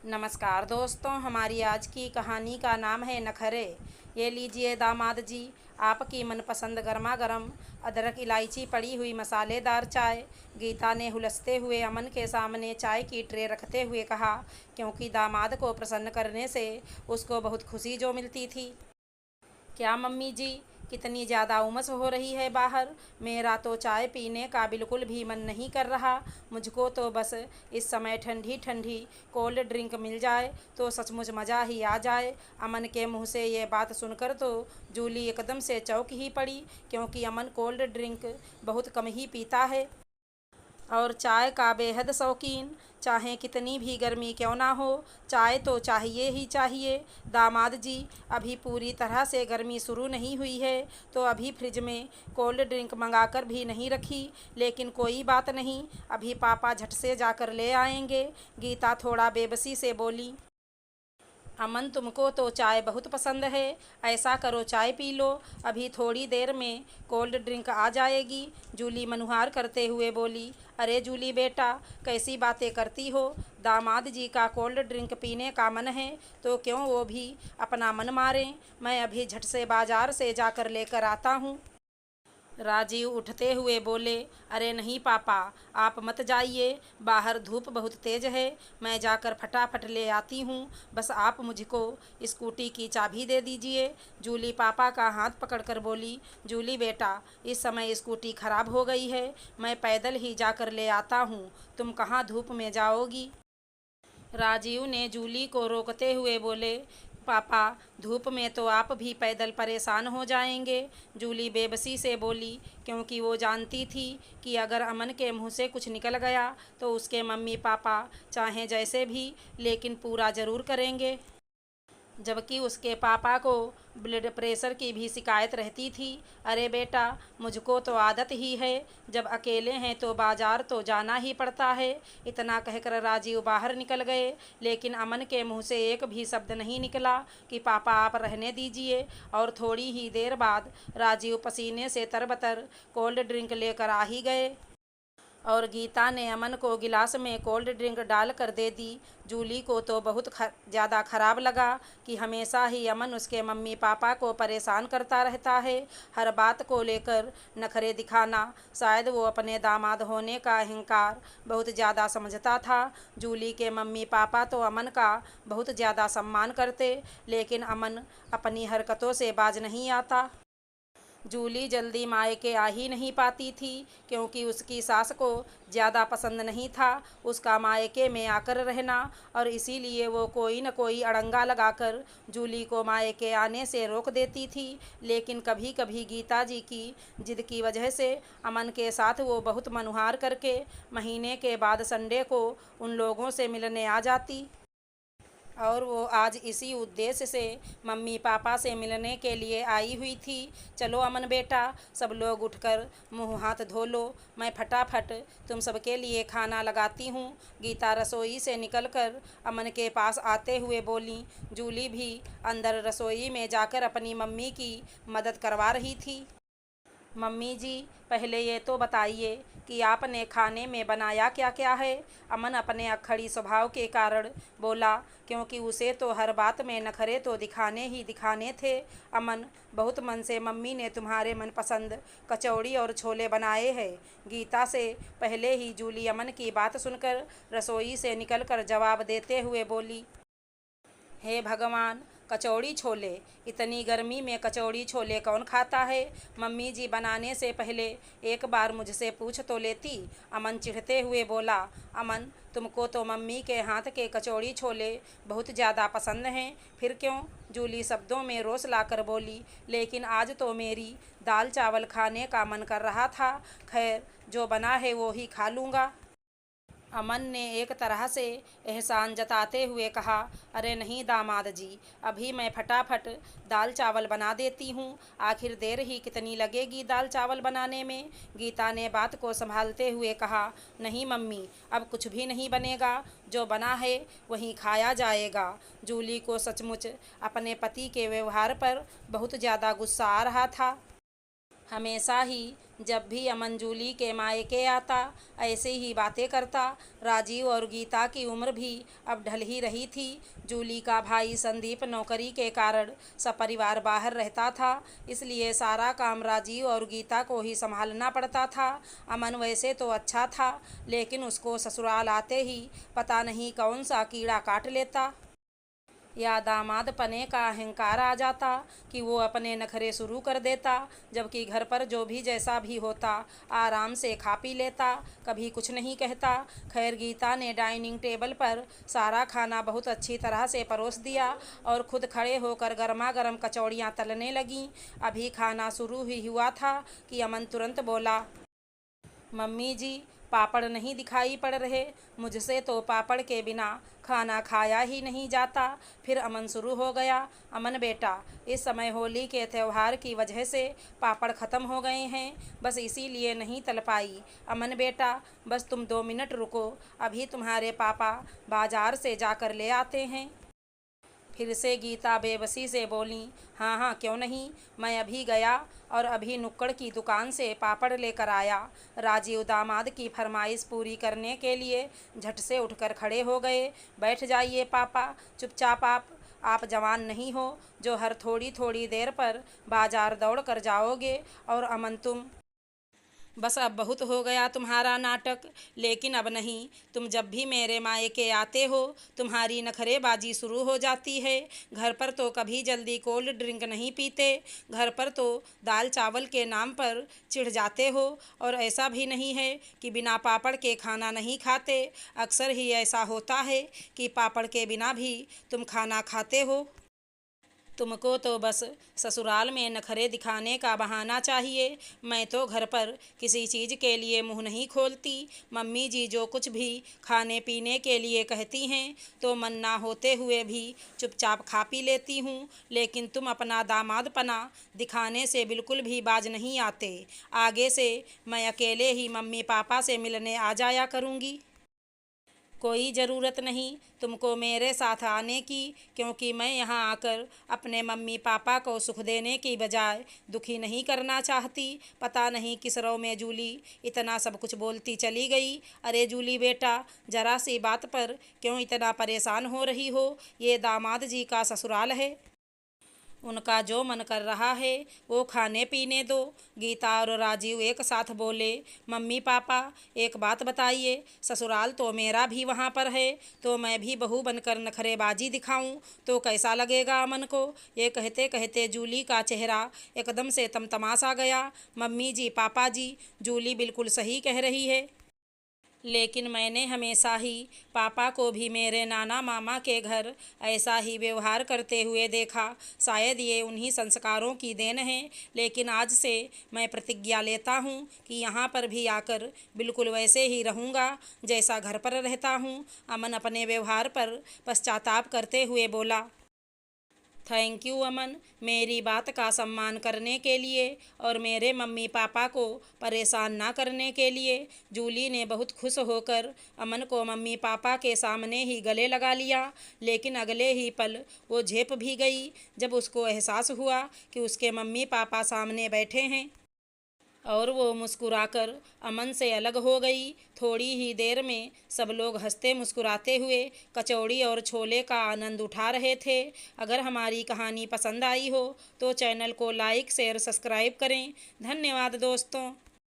नमस्कार दोस्तों, हमारी आज की कहानी का नाम है नखरे। ये लीजिए दामाद जी, आपकी मनपसंद गर्मा गर्म अदरक इलायची पड़ी हुई मसालेदार चाय। गीता ने हुलसते हुए अमन के सामने चाय की ट्रे रखते हुए कहा, क्योंकि दामाद को प्रसन्न करने से उसको बहुत खुशी जो मिलती थी। क्या मम्मी जी, कितनी ज़्यादा उमस हो रही है बाहर। मेरा तो चाय पीने का बिल्कुल भी मन नहीं कर रहा। मुझको तो बस इस समय ठंडी ठंडी कोल्ड ड्रिंक मिल जाए तो सचमुच मज़ा ही आ जाए। अमन के मुंह से ये बात सुनकर तो जूली एकदम से चौंक ही पड़ी, क्योंकि अमन कोल्ड ड्रिंक बहुत कम ही पीता है और चाय का बेहद शौकीन। चाहे कितनी भी गर्मी क्यों ना हो, चाय तो चाहिए ही चाहिए। दामाद जी, अभी पूरी तरह से गर्मी शुरू नहीं हुई है तो अभी फ्रिज में कोल्ड ड्रिंक मंगाकर भी नहीं रखी, लेकिन कोई बात नहीं, अभी पापा झट से जाकर ले आएंगे। गीता थोड़ा बेबसी से बोली। अमन, तुमको तो चाय बहुत पसंद है, ऐसा करो चाय पी लो, अभी थोड़ी देर में कोल्ड ड्रिंक आ जाएगी। जूली मनुहार करते हुए बोली। अरे जूली बेटा, कैसी बातें करती हो। दामाद जी का कोल्ड ड्रिंक पीने का मन है तो क्यों वो भी अपना मन मारें। मैं अभी झट से बाजार से जाकर लेकर आता हूँ। राजीव उठते हुए बोले। अरे नहीं पापा, आप मत जाइए, बाहर धूप बहुत तेज़ है, मैं जाकर फटाफट ले आती हूँ। बस आप मुझको स्कूटी की चाबी दे दीजिए। जूली पापा का हाथ पकड़कर बोली। जूली बेटा, इस समय स्कूटी खराब हो गई है, मैं पैदल ही जाकर ले आता हूँ, तुम कहाँ धूप में जाओगी। राजीव ने जूली को रोकते हुए बोले। पापा, धूप में तो आप भी पैदल परेशान हो जाएंगे। जूली बेबसी से बोली, क्योंकि वो जानती थी कि अगर अमन के मुंह से कुछ निकल गया तो उसके मम्मी पापा चाहे जैसे भी लेकिन पूरा ज़रूर करेंगे। जबकि उसके पापा को ब्लड प्रेशर की भी शिकायत रहती थी। अरे बेटा, मुझको तो आदत ही है, जब अकेले हैं तो बाजार तो जाना ही पड़ता है। इतना कहकर राजीव बाहर निकल गए, लेकिन अमन के मुंह से एक भी शब्द नहीं निकला कि पापा आप रहने दीजिए। और थोड़ी ही देर बाद राजीव पसीने से तरबतर कोल्ड ड्रिंक लेकर आ ही गए और गीता ने अमन को गिलास में कोल्ड ड्रिंक डाल कर दे दी। जूली को तो बहुत ज़्यादा ख़राब लगा कि हमेशा ही अमन उसके मम्मी पापा को परेशान करता रहता है, हर बात को लेकर नखरे दिखाना। शायद वो अपने दामाद होने का अहंकार बहुत ज़्यादा समझता था। जूली के मम्मी पापा तो अमन का बहुत ज़्यादा सम्मान करते, लेकिन अमन अपनी हरकतों से बाज नहीं आता। जूली जल्दी मायके आ ही नहीं पाती थी, क्योंकि उसकी सास को ज़्यादा पसंद नहीं था उसका मायके में आकर रहना, और इसीलिए वो कोई न कोई अड़ंगा लगाकर जूली को मायके आने से रोक देती थी। लेकिन कभी कभी गीता जी की जिद की वजह से अमन के साथ वो बहुत मनुहार करके महीने के बाद संडे को उन लोगों से मिलने आ जाती। और वो आज इसी उद्देश्य से मम्मी पापा से मिलने के लिए आई हुई थी। चलो अमन बेटा, सब लोग उठकर मुंह हाथ धो लो, मैं फटाफट तुम सबके लिए खाना लगाती हूँ। गीता रसोई से निकलकर अमन के पास आते हुए बोली। जूली भी अंदर रसोई में जाकर अपनी मम्मी की मदद करवा रही थी। मम्मी जी, पहले ये तो बताइए कि आपने खाने में बनाया क्या क्या है। अमन अपने अक्खड़ी स्वभाव के कारण बोला, क्योंकि उसे तो हर बात में नखरे तो दिखाने ही दिखाने थे। अमन, बहुत मन से मम्मी ने तुम्हारे मनपसंद कचौड़ी और छोले बनाए हैं। गीता से पहले ही जूली अमन की बात सुनकर रसोई से निकलकर जवाब देते हुए बोली। हे भगवान, कचौड़ी छोले, इतनी गर्मी में कचौड़ी छोले कौन खाता है। मम्मी जी बनाने से पहले एक बार मुझसे पूछ तो लेती। अमन चिढ़ते हुए बोला। अमन, तुमको तो मम्मी के हाथ के कचौड़ी छोले बहुत ज़्यादा पसंद हैं, फिर क्यों। जूली शब्दों में रोष लाकर बोली। लेकिन आज तो मेरी दाल चावल खाने का मन कर रहा था, खैर जो बना है वो ही खा लूँगा। अमन ने एक तरह से एहसान जताते हुए कहा। अरे नहीं दामाद जी, अभी मैं फटाफट दाल चावल बना देती हूँ, आखिर देर ही कितनी लगेगी दाल चावल बनाने में। गीता ने बात को संभालते हुए कहा। नहीं मम्मी, अब कुछ भी नहीं बनेगा, जो बना है वहीं खाया जाएगा। जूली को सचमुच अपने पति के व्यवहार पर बहुत ज़्यादा गुस्सा आ रहा था। हमेशा ही जब भी अमन जूली के मायके आता ऐसे ही बातें करता। राजीव और गीता की उम्र भी अब ढल ही रही थी। जूली का भाई संदीप नौकरी के कारण सपरिवार बाहर रहता था, इसलिए सारा काम राजीव और गीता को ही संभालना पड़ता था। अमन वैसे तो अच्छा था, लेकिन उसको ससुराल आते ही पता नहीं कौन सा कीड़ा काट लेता या दामाद पने का अहंकार आ जाता कि वो अपने नखरे शुरू कर देता, जबकि घर पर जो भी जैसा भी होता आराम से खा पी लेता, कभी कुछ नहीं कहता। खैर, गीता ने डाइनिंग टेबल पर सारा खाना बहुत अच्छी तरह से परोस दिया और खुद खड़े होकर गर्मा गर्म कचौड़ियाँ तलने लगीं। अभी खाना शुरू ही हुआ था कि अमन तुरंत बोला, मम्मी जी, पापड़ नहीं दिखाई पड़ रहे। मुझसे तो पापड़ के बिना खाना खाया ही नहीं जाता। फिर अमन शुरू हो गया, अमन बेटा, इस समय होली के त्यौहार की वजह से पापड़ ख़त्म हो गए हैं, बस इसीलिए नहीं तल पाई। अमन बेटा, बस तुम 2 मिनट रुको, अभी तुम्हारे पापा बाजार से जाकर ले आते हैं। फिर से गीता बेबसी से बोली, हाँ हाँ क्यों नहीं, मैं अभी गया और अभी नुक्कड़ की दुकान से पापड़ लेकर आया। राजीव दामाद की फरमाइश पूरी करने के लिए झट से उठकर खड़े हो गए। बैठ जाइए पापा, चुपचाप आप जवान नहीं हो जो हर थोड़ी थोड़ी देर पर बाजार दौड़ कर जाओगे। और अमन, तुम बस अब बहुत हो गया तुम्हारा नाटक। लेकिन अब नहीं, तुम जब भी मेरे मायके आते हो तुम्हारी नखरेबाजी शुरू हो जाती है। घर पर तो कभी जल्दी कोल्ड ड्रिंक नहीं पीते, घर पर तो दाल चावल के नाम पर चिढ़ जाते हो, और ऐसा भी नहीं है कि बिना पापड़ के खाना नहीं खाते। अक्सर ही ऐसा होता है कि पापड़ के बिना भी तुम खाना खाते हो। तुमको तो बस ससुराल में नखरे दिखाने का बहाना चाहिए। मैं तो घर पर किसी चीज़ के लिए मुंह नहीं खोलती। मम्मी जी जो कुछ भी खाने पीने के लिए कहती हैं तो मन ना होते हुए भी चुपचाप खा पी लेती हूँ, लेकिन तुम अपना दामादपना दिखाने से बिल्कुल भी बाज नहीं आते। आगे से मैं अकेले ही मम्मी पापा से मिलने आ जाया करूँगी। कोई ज़रूरत नहीं तुमको मेरे साथ आने की, क्योंकि मैं यहाँ आकर अपने मम्मी पापा को सुख देने की बजाय दुखी नहीं करना चाहती। पता नहीं किस रौ में जूली इतना सब कुछ बोलती चली गई। अरे जूली बेटा, ज़रा सी बात पर क्यों इतना परेशान हो रही हो? ये दामाद जी का ससुराल है, उनका जो मन कर रहा है वो खाने पीने दो। गीता और राजीव एक साथ बोले, मम्मी पापा एक बात बताइए, ससुराल तो मेरा भी वहाँ पर है, तो मैं भी बहू बनकर नखरेबाजी दिखाऊं तो कैसा लगेगा अमन को? ये कहते कहते जूली का चेहरा एकदम से तमतमा सा गया। मम्मी जी, पापा जी, जूली बिल्कुल सही कह रही है, लेकिन मैंने हमेशा ही पापा को भी मेरे नाना मामा के घर ऐसा ही व्यवहार करते हुए देखा। शायद ये उन्हीं संस्कारों की देन है, लेकिन आज से मैं प्रतिज्ञा लेता हूँ कि यहाँ पर भी आकर बिल्कुल वैसे ही रहूँगा जैसा घर पर रहता हूँ। अमन अपने व्यवहार पर पश्चाताप करते हुए बोला, थैंक यू अमन, मेरी बात का सम्मान करने के लिए और मेरे मम्मी पापा को परेशान ना करने के लिए। जूली ने बहुत खुश होकर अमन को मम्मी पापा के सामने ही गले लगा लिया, लेकिन अगले ही पल वो झेप भी गई जब उसको एहसास हुआ कि उसके मम्मी पापा सामने बैठे हैं, और वो मुस्कुराकर अमन से अलग हो गई। थोड़ी ही देर में सब लोग हंसते मुस्कुराते हुए कचौड़ी और छोले का आनंद उठा रहे थे। अगर हमारी कहानी पसंद आई हो तो चैनल को लाइक शेयर सब्सक्राइब करें। धन्यवाद दोस्तों।